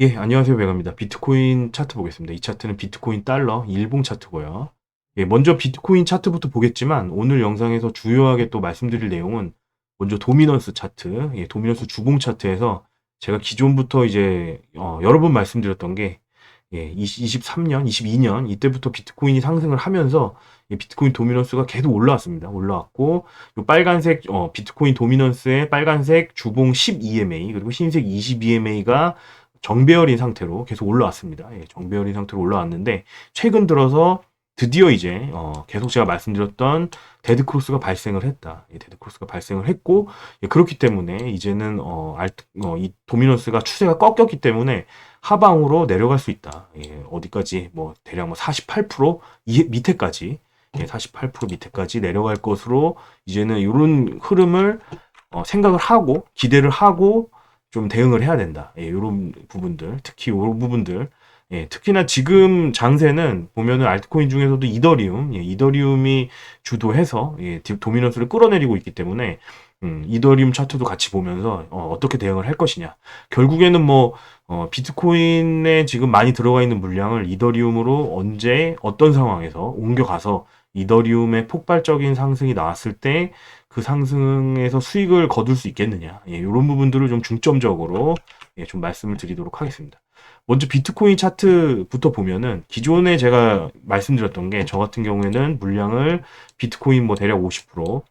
예, 안녕하세요. 배갑니다. 비트코인 차트 보겠습니다. 이 차트는 비트코인 달러 일봉 차트고요. 예, 먼저 비트코인 차트부터 보겠지만 오늘 영상에서 주요하게 또 말씀드릴 내용은 먼저 도미넌스 차트, 예, 도미넌스 주봉 차트에서 제가 기존부터 이제 여러 번 말씀드렸던 게 예, 23년, 22년 이때부터 비트코인이 상승을 하면서 예, 비트코인 도미넌스가 계속 올라왔습니다. 올라왔고 요 빨간색 비트코인 도미넌스의 빨간색 주봉 12MA 그리고 흰색 22MA가 정배열인 상태로 계속 올라왔습니다. 예, 정배열인 상태로 올라왔는데 최근 들어서 드디어 이제 계속 제가 말씀드렸던 데드크로스가 발생을 했다. 예, 데드크로스가 발생을 했고 예, 그렇기 때문에 이제는 이 도미넌스가 추세가 꺾였기 때문에 하방으로 내려갈 수 있다. 예, 어디까지 뭐 대략 뭐 48% 밑에까지 48% 밑에까지 내려갈 것으로 이제는 이런 흐름을 생각을 하고 기대를 하고 좀 대응을 해야 된다. 예, 이런 부분들, 특히 이런 부분들, 예, 특히나 지금 장세는 보면은 알트코인 중에서도 이더리움, 예, 이더리움이 주도해서 예, 도미넌스를 끌어내리고 있기 때문에 이더리움 차트도 같이 보면서 떻게 대응을 할 것이냐. 결국에는 뭐 비트코인에 지금 많이 들어가 있는 물량을 이더리움으로 언제 어떤 상황에서 옮겨가서 이더리움의 폭발적인 상승이 나왔을 때 그 상승에서 수익을 거둘 수 있겠느냐. 예, 이런 부분들을 좀 중점적으로 예, 좀 말씀을 드리도록 하겠습니다. 먼저 비트코인 차트부터 보면은 기존에 제가 말씀드렸던 게 저 같은 경우에는 물량을 비트코인 뭐 대략 50%,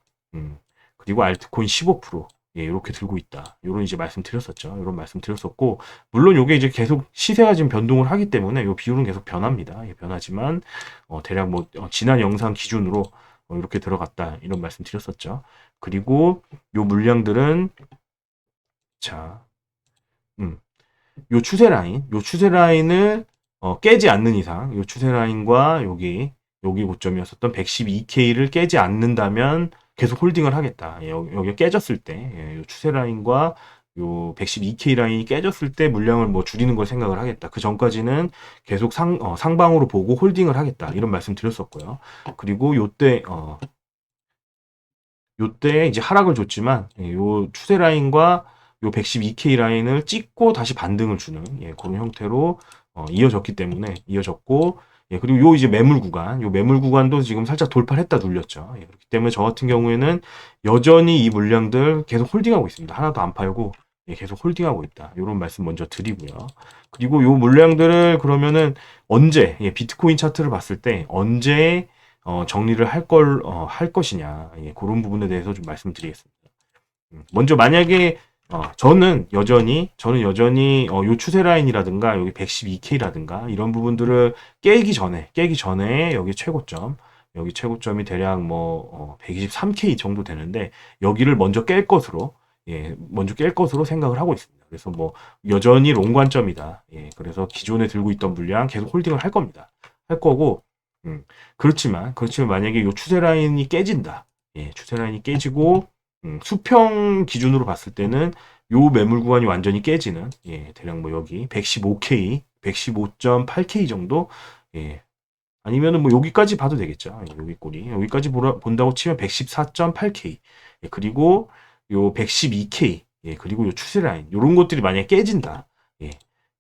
그리고 알트코인 15%, 예, 이렇게 들고 있다. 요런 이제 말씀드렸었죠. 요런 말씀드렸었고, 물론 요게 이제 계속 시세가 지금 변동을 하기 때문에 요 비율은 계속 변합니다. 예, 변하지만, 대략 뭐, 지난 영상 기준으로 이렇게 들어갔다. 이런 말씀 드렸었죠. 그리고 요 물량들은, 자, 음, 요 추세 라인을 깨지 않는 이상, 요 추세 라인과 여기 고점이었었던 112K를 깨지 않는다면 계속 홀딩을 하겠다. 예, 여기 깨졌을 때, 예, 요 추세 라인과 요 112K 라인이 깨졌을 때 물량을 뭐 줄이는 걸 생각을 하겠다. 그 전까지는 계속 상방으로 보고 홀딩을 하겠다. 이런 말씀 드렸었고요. 그리고 요때 이제 하락을 줬지만 예, 요 추세 라인과 요 112K 라인을 찍고 다시 반등을 주는 예, 그런 형태로 이어졌기 때문에 이어졌고 예, 그리고 요 이제 요 매물 구간도 지금 살짝 돌파를 했다 눌렸죠. 예, 그렇기 때문에 저 같은 경우에는 여전히 이 물량들 계속 홀딩하고 있습니다. 하나도 안 팔고 예, 계속 홀딩하고 있다. 이런 말씀 먼저 드리고요. 그리고 요 물량들을 그러면은 언제 예, 비트코인 차트를 봤을 때 언제 정리를 할 것이냐. 예, 그런 부분에 대해서 좀 말씀드리겠습니다. 먼저 만약에 저는 여전히 요 추세 라인이라든가 여기 112K라든가 이런 부분들을 깨기 전에 여기 최고점이 대략 뭐 123K 정도 되는데 여기를 먼저 깰 것으로 생각을 하고 있습니다. 그래서 뭐 여전히 롱 관점이다. 예, 그래서 기존에 들고 있던 물량 계속 홀딩을 할 겁니다. 할 거고 음, 그렇지만 만약에 요 추세 라인이 깨진다. 예, 추세 라인이 깨지고 수평 기준으로 봤을 때는 요 매물 구간이 완전히 깨지는 예, 대략 뭐 여기 115K, 115.8K 정도 예, 아니면은 뭐 여기까지 봐도 되겠죠. 예, 여기 꼬리 여기까지 본다고 치면 114.8K 예, 그리고 요 112K 예, 그리고 요 추세 라인 요런 것들이 만약에 깨진다. 예,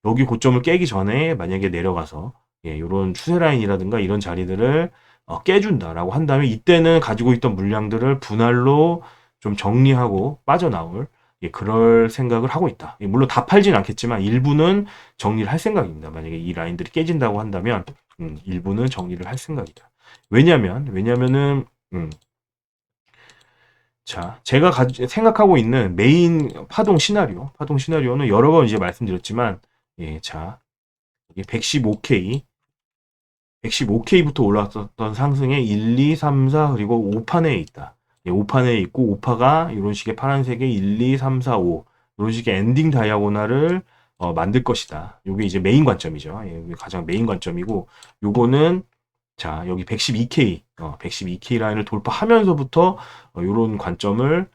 여기 고점을 깨기 전에 만약에 내려가서 예, 요런 추세 라인이라든가 이런 자리들을 깨준다라고 한다면 이때는 가지고 있던 물량들을 분할로 좀 정리하고 빠져나올 예, 그럴 생각을 하고 있다. 예, 물론 다 팔진 않겠지만 일부는 정리를 할 생각입니다. 만약에 이 라인들이 깨진다고 한다면 일부는 정리를 할 생각이다. 왜냐면은 자, 제가 생각하고 있는 메인 파동 시나리오는 여러 번 이제 말씀드렸지만 예, 자, 이게 115K부터 올라왔던 상승에 1, 2, 3, 4 그리고 5판에 있다. 예, 5판에 있고 5파가 이런 식의 파란색의 1, 2, 3, 4, 5 이런 식의 엔딩 다이아고나를 만들 것이다. 이게 이제 메인 관점이죠. 예, 이게 가장 메인 관점이고 요거는 자 여기 112K 라인을 돌파하면서부터 이런 관점을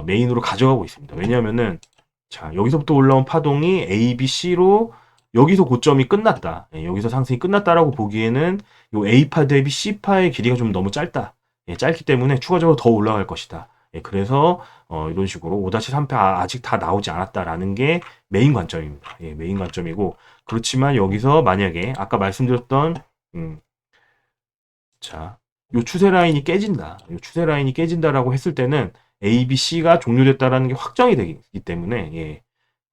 메인으로 가져가고 있습니다. 왜냐하면은 자 여기서부터 올라온 파동이 A, B, C로 여기서 고점이 끝났다. 예, 여기서 상승이 끝났다라고 보기에는 요 A파 대비 C파의 길이가 좀 너무 짧다. 예, 짧기 때문에 추가적으로 더 올라갈 것이다. 예, 그래서 이런 식으로 5-3패 아직 다 나오지 않았다라는 게 메인 관점입니다. 예, 메인 관점이고 그렇지만 여기서 만약에 아까 말씀드렸던 자, 요 추세 라인이 깨진다. 요 추세 라인이 깨진다라고 했을 때는 A, B, C가 종료됐다라는 게 확정이 되기 때문에 예.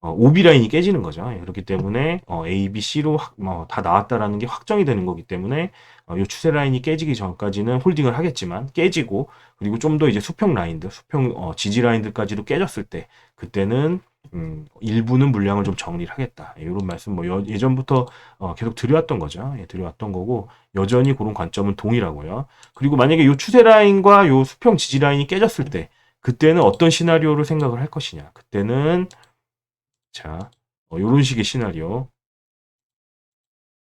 OB 라인이 깨지는 거죠. 예, 그렇기 때문에 A, B, C로 다 나왔다라는 게 확정이 되는 거기 때문에 이 추세 라인이 깨지기 전까지는 홀딩을 하겠지만 깨지고 그리고 좀 더 이제 수평 라인들, 수평 지지 라인들까지도 깨졌을 때 그때는 일부는 물량을 좀 정리를 하겠다. 예, 이런 말씀 뭐 예전부터 계속 드려왔던 거죠. 예, 드려왔던 거고 여전히 그런 관점은 동일하고요. 그리고 만약에 이 추세 라인과 이 수평 지지 라인이 깨졌을 때 그때는 어떤 시나리오를 생각을 할 것이냐. 그때는 자, 요런 식의 시나리오.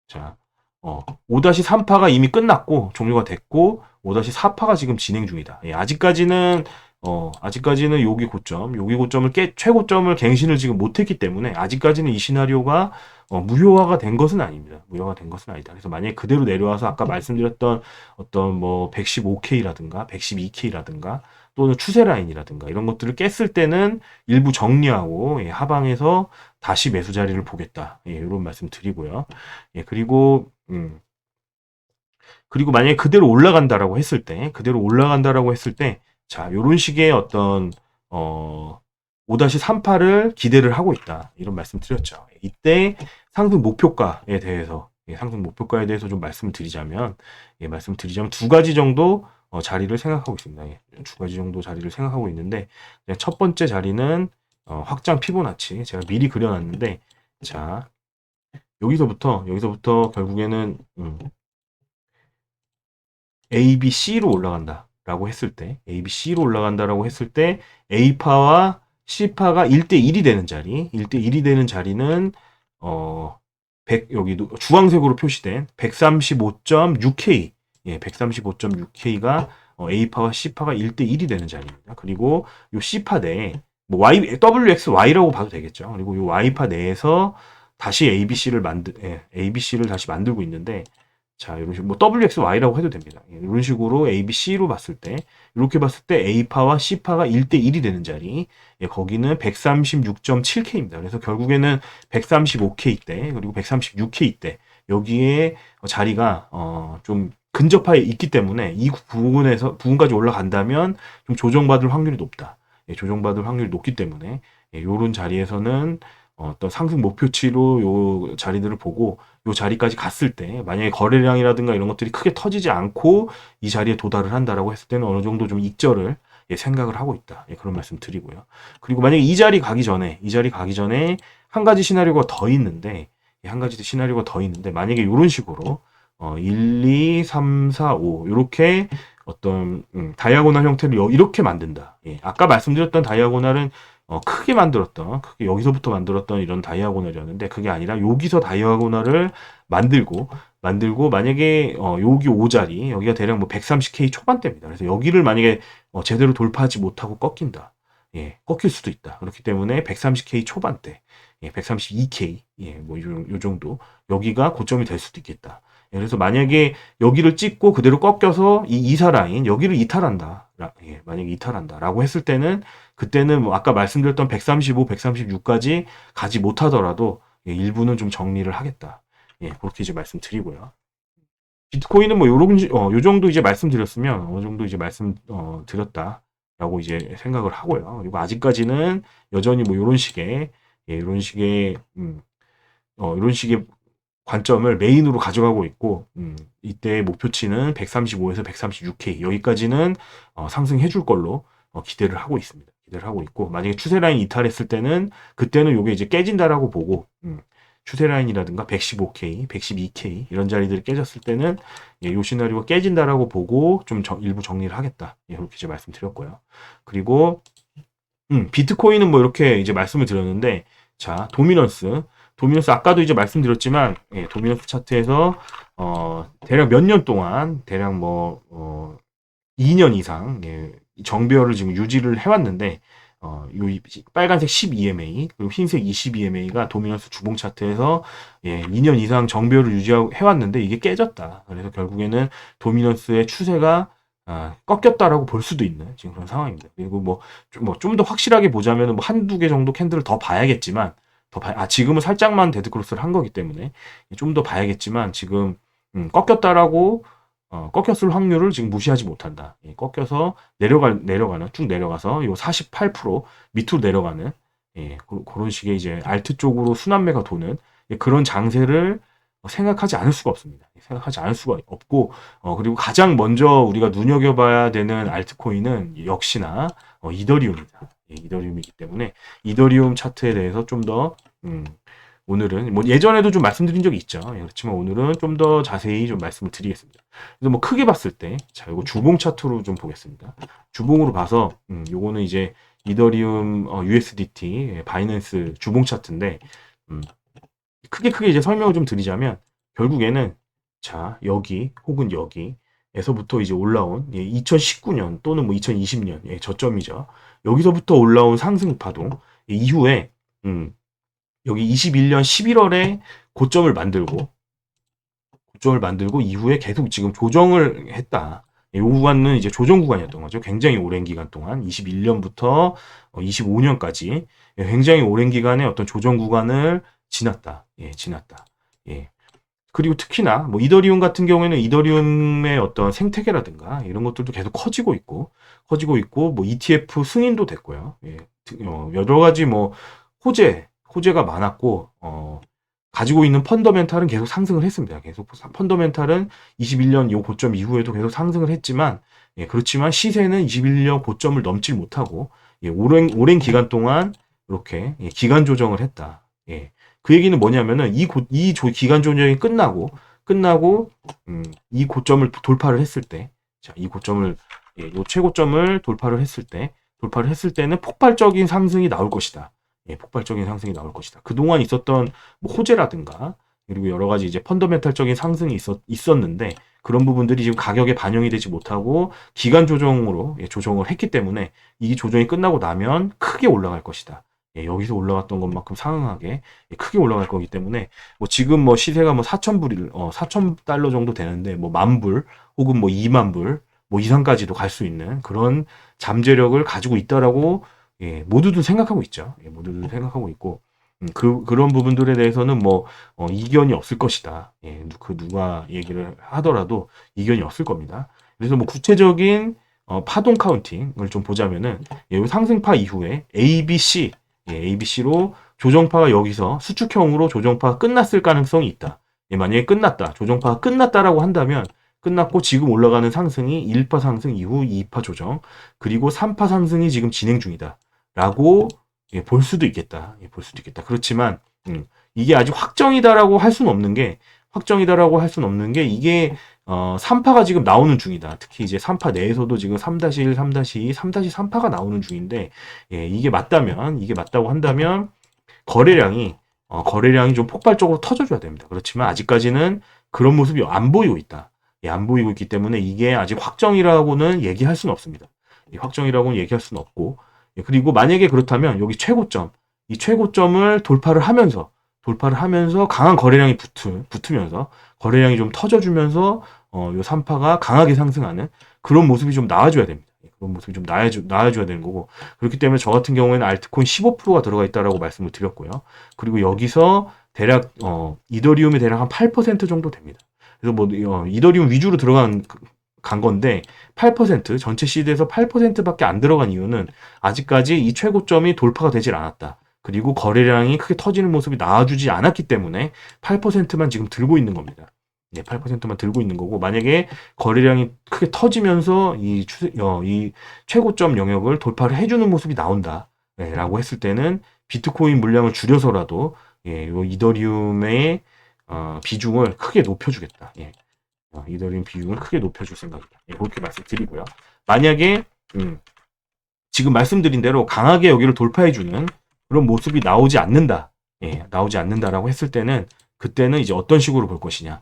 자, 5-3파가 이미 끝났고, 종료가 됐고, 5-4파가 지금 진행 중이다. 예, 아직까지는 여기 고점을 최고점을 갱신을 지금 못했기 때문에, 아직까지는 이 시나리오가, 무효화가 된 것은 아닙니다. 무효화가 된 것은 아니다. 그래서 만약에 그대로 내려와서 아까 말씀드렸던 어떤 뭐 115K라든가, 112K라든가, 또는 추세 라인이라든가, 이런 것들을 깼을 때는 일부 정리하고, 예, 하방에서 다시 매수 자리를 보겠다. 예, 이런 말씀 드리고요. 예, 그리고 만약에 그대로 올라간다라고 했을 때, 자, 요런 식의 어떤, 5-38을 기대를 하고 있다. 이런 말씀 드렸죠. 이때 상승 목표가에 대해서, 상승 목표가에 대해서 좀 말씀을 드리자면, 두 가지 정도 자리를 생각하고 있습니다. 예, 두 가지 정도 자리를 생각하고 있는데, 첫 번째 자리는 확장 피보나치. 제가 미리 그려놨는데, 자, 여기서부터 결국에는 A, B, C로 올라간다라고 했을 때, A, B, C로 올라간다라고 했을 때 A파와 C파가 1대1이 되는 자리, 1대1이 되는 자리는 여기도 주황색으로 표시된 135.6K, 예, 135.6K가 A파와 C파가 1대1이 되는 자리입니다. 그리고 요 C파 내에 뭐 WXY라고 봐도 되겠죠. 그리고 요 Y파 내에서 다시 ABC를 다시 만들고 있는데, 자, 이런 식으로, 뭐, WXY라고 해도 됩니다. 이런 식으로 ABC로 봤을 때, 이렇게 봤을 때 A파와 C파가 1대1이 되는 자리, 예, 거기는 136.7K입니다. 그래서 결국에는 135K 대, 그리고 136K 대, 여기에 자리가, 좀 근접하에 있기 때문에 이 부분까지 올라간다면 좀 조정받을 확률이 높다. 예, 조정받을 확률이 높기 때문에, 예, 요런 자리에서는 어떤 상승 목표치로 요 자리들을 보고 요 자리까지 갔을 때 만약에 거래량이라든가 이런 것들이 크게 터지지 않고 이 자리에 도달을 한다라고 했을 때는 어느 정도 좀 익절을 생각을 하고 있다. 예, 그런 말씀 드리고요. 그리고 만약에 이 자리 가기 전에 한 가지 시나리오가 더 있는데 만약에 이런 식으로 1, 2, 3, 4, 5 이렇게 어떤 다이아고널 형태를 이렇게 만든다. 예, 아까 말씀드렸던 다이아고널은 크게 여기서부터 만들었던 이런 다이아고널이었는데 그게 아니라 여기서 다이아고널을 만들고 만약에 여기 5자리 여기가 대략 뭐 130K 초반대입니다. 그래서 여기를 만약에 제대로 돌파하지 못하고 꺾인다. 예, 꺾일 수도 있다. 그렇기 때문에 130K 초반대, 예, 132K, 예, 뭐 요 정도 여기가 고점이 될 수도 있겠다. 예, 그래서 만약에 여기를 찍고 그대로 꺾여서 이 이사 라인 여기를 이탈한다. 예, 만약에 이탈한다라고 했을 때는 그때는 뭐 아까 말씀드렸던 135, 136까지 가지 못하더라도 예, 일부는 좀 정리를 하겠다. 예, 그렇게 이제 말씀드리고요. 비트코인은 뭐 요 정도 이제 말씀드렸으면 어느 정도 이제 드렸다라고 이제 생각을 하고요. 그리고 아직까지는 여전히 뭐 요런 식의 이런 식의 관점을 메인으로 가져가고 있고, 이때 목표치는 135에서 136K 여기까지는 상승해 줄 걸로 기대를 하고 있습니다. 기대를 하고 있고, 만약에 추세 라인 이탈했을 때는 그때는 요게 이제 깨진다라고 보고, 추세 라인이라든가 115K, 112K 이런 자리들이 깨졌을 때는 예, 요 시나리오가 깨진다라고 보고 좀 일부 정리를 하겠다. 예, 이렇게 이제 말씀드렸고요. 그리고 비트코인은 뭐 이렇게 이제 말씀을 드렸는데, 자, 도미넌스 아까도 이제 말씀드렸지만, 예, 도미넌스 차트에서 대략 몇 년 동안 대략 뭐 2년 이상 예, 정배열을 지금 유지를 해왔는데, 요 빨간색 12MA 그리고 흰색 22MA가 도미넌스 주봉 차트에서 예, 2년 이상 정배열을 유지하고 해왔는데 이게 깨졌다. 그래서 결국에는 도미넌스의 추세가 꺾였다라고 볼 수도 있는 지금 그런 상황입니다. 그리고 좀 더 확실하게 보자면 뭐 한두 개 정도 캔들을 더 봐야겠지만 지금은 살짝만 데드크로스를 한 거기 때문에 좀 더 봐야겠지만 지금 꺾였다라고 꺾였을 확률을 지금 무시하지 못한다. 꺾여서 내려가는 쭉 내려가서 요 48% 밑으로 내려가는 그런 식의 이제 알트 쪽으로 순환매가 도는 그런 장세를 생각하지 않을 수가 없습니다. 생각하지 않을 수가 없고 그리고 가장 먼저 우리가 눈여겨봐야 되는 알트코인은 역시나 이더리움이다. 이더리움이기 때문에 이더리움 차트에 대해서 좀 더 오늘은 뭐 예전에도 좀 말씀드린 적이 있죠. 그렇지만 오늘은 좀 더 자세히 좀 말씀을 드리겠습니다. 그래서 뭐 크게 봤을 때, 자, 이거 주봉 차트로 좀 보겠습니다. 주봉으로 봐서, 요거는 이제 이더리움 USDT 바이낸스 주봉 차트인데, 크게 이제 설명을 좀 드리자면, 결국에는 자, 여기 혹은 여기에서부터 이제 올라온 2019년 또는 뭐 2020년 저점이죠. 여기서부터 올라온 상승 파동 이후에 여기 21년 11월에 고점을 만들고 이후에 계속 지금 조정을 했다. 이 구간은 이제 조정 구간이었던 거죠. 굉장히 오랜 기간 동안 21년부터 25년까지 굉장히 오랜 기간의 어떤 조정 구간을 지났다. 지났다. 그리고 특히나 뭐 이더리움 같은 경우에는 이더리움의 어떤 생태계라든가 이런 것들도 계속 커지고 있고 뭐 ETF 승인도 됐고요. 여러 가지 뭐 호재가 많았고 가지고 있는 펀더멘탈은 계속 상승을 했습니다. 계속 펀더멘탈은 21년 요 고점 이후에도 계속 상승을 했지만 그렇지만 시세는 21년 고점을 넘질 못하고 오랜 기간 동안 이렇게 기간 조정을 했다. 그 얘기는 뭐냐면은 이 기간 조정이 끝나고 이 고점을 돌파를 했을 때, 자, 이 고점을 요 최고점을 돌파를 했을 때는 폭발적인 상승이 나올 것이다. 폭발적인 상승이 나올 것이다. 그동안 있었던 뭐 호재라든가 그리고 여러 가지 이제 펀더멘탈적인 상승이 있었는데 그런 부분들이 지금 가격에 반영이 되지 못하고 기간 조정으로 조정을 했기 때문에 이 조정이 끝나고 나면 크게 올라갈 것이다. 여기서 올라갔던 것만큼 상응하게 크게 올라갈 거기 때문에 뭐 지금 뭐 시세가 뭐 4,000달러 정도 되는데 뭐 10,000불 혹은 뭐 20,000불 뭐 이상까지도 갈 수 있는 그런 잠재력을 가지고 있다라고 모두들 생각하고 있죠. 모두들 생각하고 있고 그런 부분들에 대해서는 뭐 이견이 없을 것이다. 누가 얘기를 하더라도 이견이 없을 겁니다. 그래서 뭐 구체적인 파동 카운팅을 좀 보자면은 상승파 이후에 ABC로 조정파가 여기서 수축형으로 조정파가 끝났을 가능성이 있다. 만약에 조정파가 끝났다라고 한다면 끝났고 지금 올라가는 상승이 1파 상승 이후 2파 조정 그리고 3파 상승이 지금 진행 중이다. 라고 볼 수도 있겠다. 그렇지만 이게 아직 확정이다라고 할 수는 없는 게 이게 3파가 지금 나오는 중이다. 특히 이제 3파 내에서도 지금 3-1, 3-2, 3-3파가 나오는 중인데 이게 맞다고 한다면 거래량이 좀 폭발적으로 터져줘야 됩니다. 그렇지만 아직까지는 그런 모습이 안 보이고 있다. 안 보이고 있기 때문에 이게 아직 확정이라고는 얘기할 수는 없습니다. 확정이라고는 얘기할 수는 없고 그리고 만약에 그렇다면 여기 이 최고점을 돌파를 하면서 강한 거래량이 붙으면서 거래량이 좀 터져주면서 요 3파가 강하게 상승하는 그런 모습이 좀 나와줘야 됩니다. 그런 모습이 좀 나와줘야 되는 거고 그렇기 때문에 저 같은 경우에는 알트코인 15%가 들어가 있다라고 말씀을 드렸고요. 그리고 여기서 대략 이더리움이 대략 한 8% 정도 됩니다. 그래서 뭐 이더리움 위주로 간 건데 8% 전체 시드에서 8%밖에 안 들어간 이유는 아직까지 이 최고점이 돌파가 되질 않았다. 그리고 거래량이 크게 터지는 모습이 나와주지 않았기 때문에 8%만 지금 들고 있는 겁니다. 8%만 들고 있는 거고 만약에 거래량이 크게 터지면서 이 최고점 영역을 돌파를 해주는 모습이 나온다. 라고 했을 때는 비트코인 물량을 줄여서라도 요 이더리움의 비중을 크게 높여주겠다. 이더리움 비중을 크게 높여줄 생각이다. 그렇게 말씀드리고요. 만약에 지금 말씀드린 대로 강하게 여기를 돌파해주는 그런 모습이 나오지 않는다라고 했을 때는 그때는 이제 어떤 식으로 볼 것이냐.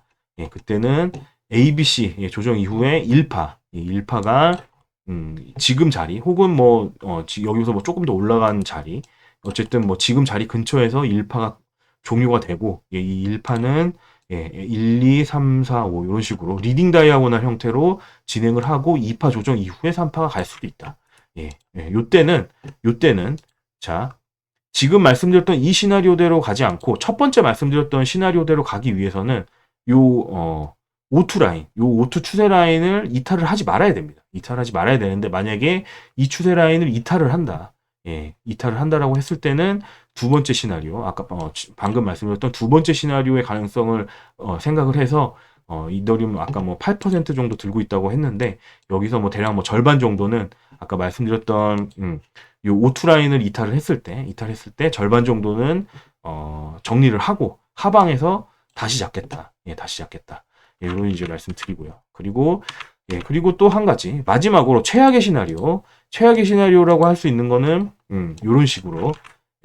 그때는 ABC 조정 이후에 1파가 지금 자리 혹은 뭐 여기서 뭐 조금 더 올라간 자리 어쨌든 뭐 지금 자리 근처에서 1파가 종료가 되고 이 1파는 1, 2, 3, 4, 5 이런 식으로 리딩 다이아고널 형태로 진행을 하고 2파 조정 이후에 3파가 갈 수도 있다. 요때는 자, 지금 말씀드렸던 이 시나리오대로 가지 않고 첫 번째 말씀드렸던 시나리오대로 가기 위해서는 O2 라인, 요 O2 추세 라인을 이탈을 하지 말아야 됩니다. 이탈하지 말아야 되는데 만약에 이 추세 라인을 이탈을 한다. 이탈을 한다라고 했을 때는 두 번째 시나리오, 아까 방금 말씀드렸던 두 번째 시나리오의 가능성을 생각을 해서 이더리움 아까 뭐 8% 정도 들고 있다고 했는데 여기서 뭐 대략 뭐 절반 정도는 아까 말씀드렸던 요 O2 라인을 이탈했을 때 절반 정도는 정리를 하고 하방에서 다시 잡겠다. 다시 잡겠다. 이런 이제 말씀드리고요. 그리고 또 한 가지 마지막으로 최악의 시나리오라고 할 수 있는 거는 이런 식으로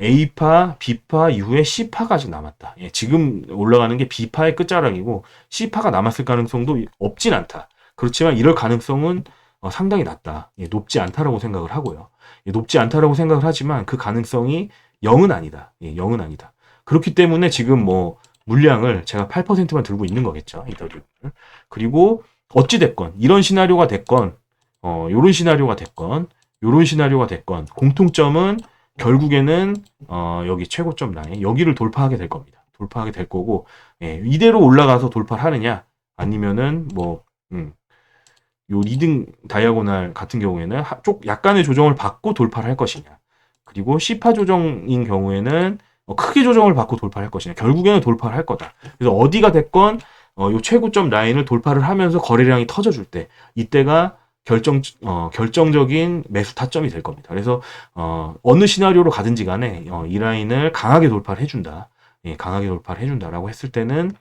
A파, B파 이후에 C파가 아직 남았다. 지금 올라가는 게 B파의 끝자락이고 C파가 남았을 가능성도 없진 않다. 그렇지만 이럴 가능성은 상당히 낮다. 높지 않다라고 생각을 하고요. 높지 않다라고 생각을 하지만 그 가능성이 0은 아니다. 0은 아니다. 그렇기 때문에 지금 뭐 물량을 제가 8%만 들고 있는 거겠죠. 이더리움을. 그리고 어찌됐건 이런 시나리오가 됐건 요런 시나리오가 됐건 요런 시나리오가 됐건 공통점은 결국에는 여기 최고점 라인 여기를 돌파하게 될 겁니다. 돌파하게 될 거고 이대로 올라가서 돌파를 하느냐 아니면은 뭐 요 리딩 다이아고날 같은 경우에는 약간의 조정을 받고 돌파를 할 것이냐 그리고 C파 조정인 경우에는 크게 조정을 받고 돌파를 할 것이냐 결국에는 돌파를 할 거다. 그래서 어디가 됐건 요 최고점 라인을 돌파를 하면서 거래량이 터져줄 때 이때가 결정적인 매수 타점이 될 겁니다. 그래서 어느 시나리오로 가든지 간에 이 라인을 강하게 돌파를 해준다. 강하게 돌파를 해준다라고 했을 때는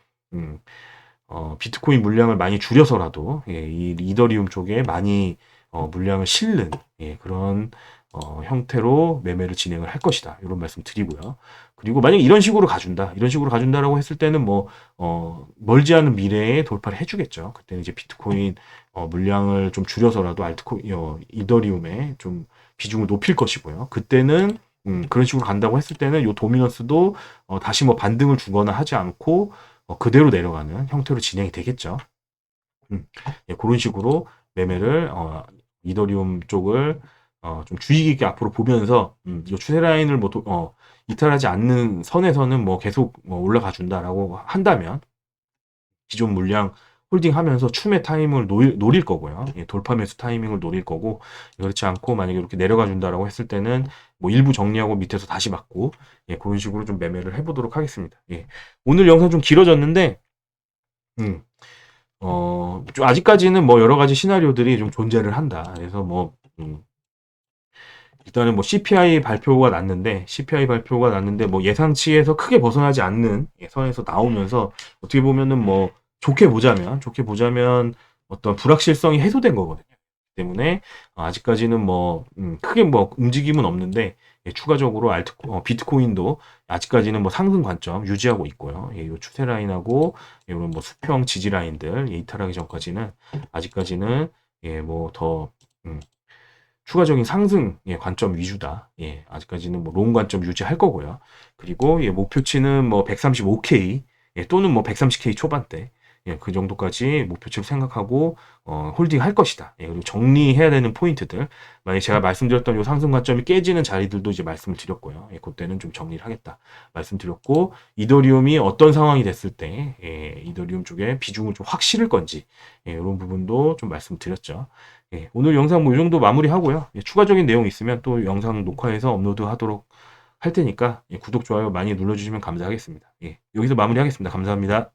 비트코인 물량을 많이 줄여서라도 이 이더리움 쪽에 많이 물량을 실는 그런 형태로 매매를 진행을 할 것이다. 이런 말씀 드리고요. 그리고 만약 이런 식으로 가준다라고 했을 때는 뭐 멀지 않은 미래에 돌파를 해주겠죠. 그때는 이제 비트코인 물량을 좀 줄여서라도 이더리움에 좀 비중을 높일 것이고요. 그때는 그런 식으로 간다고 했을 때는 요 도미넌스도 다시 뭐 반등을 주거나 하지 않고 그대로 내려가는 형태로 진행이 되겠죠. 그런 식으로 매매를 이더리움 쪽을 좀 주의 깊게 앞으로 보면서 이 추세 라인을 뭐 이탈하지 않는 선에서는 뭐 계속 올라가 준다라고 한다면 기존 물량 홀딩하면서 추매 타이밍을 노릴 거고요. 돌파 매수 타이밍을 노릴 거고 그렇지 않고 만약에 이렇게 내려가 준다라고 했을 때는 뭐 일부 정리하고 밑에서 다시 받고 그런 식으로 좀 매매를 해보도록 하겠습니다. 오늘 영상 좀 길어졌는데 좀 아직까지는 뭐 여러 가지 시나리오들이 좀 존재를 한다. 그래서 뭐 일단은 뭐 CPI 발표가 났는데 뭐 예상치에서 크게 벗어나지 않는 선에서 나오면서 어떻게 보면은 뭐 좋게 보자면 어떤 불확실성이 해소된 거거든요. 때문에 아직까지는 뭐 크게 뭐 움직임은 없는데 추가적으로 비트코인도 아직까지는 뭐 상승 관점 유지하고 있고요. 이 추세 라인하고 이런 뭐 수평 지지 라인들 이탈하기 전까지는 아직까지는 뭐 더 추가적인 상승 관점 위주다. 아직까지는 뭐 롱 관점 유지할 거고요. 그리고 목표치는 뭐 135K 또는 뭐 130K 초반대 그 정도까지 목표치를 생각하고 홀딩 할 것이다. 그리고 정리해야 되는 포인트들 만약 제가 말씀드렸던 요 상승 관점이 깨지는 자리들도 이제 말씀을 드렸고요. 그때는 좀 정리를 하겠다 말씀드렸고 이더리움이 어떤 상황이 됐을 때 이더리움 쪽에 비중을 좀 확 실을 건지 이런 부분도 좀 말씀드렸죠. 오늘 영상 뭐 이 정도 마무리하고요. 추가적인 내용 있으면 또 영상 녹화해서 업로드 하도록 할 테니까 구독, 좋아요 많이 눌러주시면 감사하겠습니다. 여기서 마무리하겠습니다. 감사합니다.